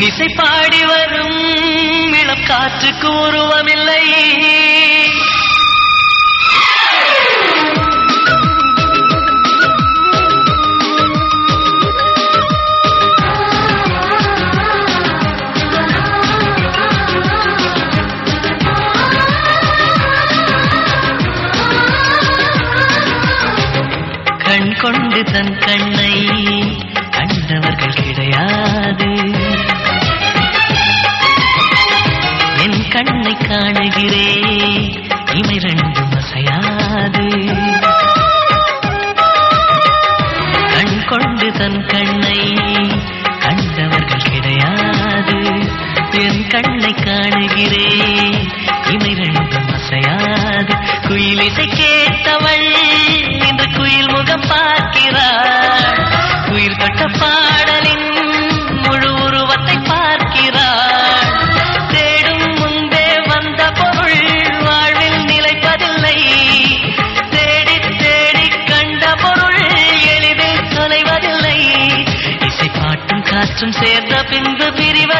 இன்னிசை பாடி வரும் இளம் காற்றுக்கு உருவமில்லை. கண் கொண்டு தன் கண்ணை கண்டவர்கள் கிடையாது. என் கண்ணை காணுகிறேன் இமை ரெண்டும் அசையாது. கண் கொண்டு தன் கண்ணை கண்டவர்கள் கிடையாது. என் கண்ணை காணுகிறேன் இமை ரெண்டும் அசையாது. குயிலிசை கேட்டவள் இன்று குயில் முகம் பார்க்கிறாள். உயிர் தொட்ட பாடலின் முழு உருவத்தை பார்க்கிறாள். தேடும் முன்பே வந்த பொருள் வாழ்வில் நிலைப்பதில்லை. தேடி தேடி கண்ட பொருள் எளிதில் தொலைவதில்லை. இசை பாட்டும் காற்றும் சேர்ந்த பின்பு பிரிவ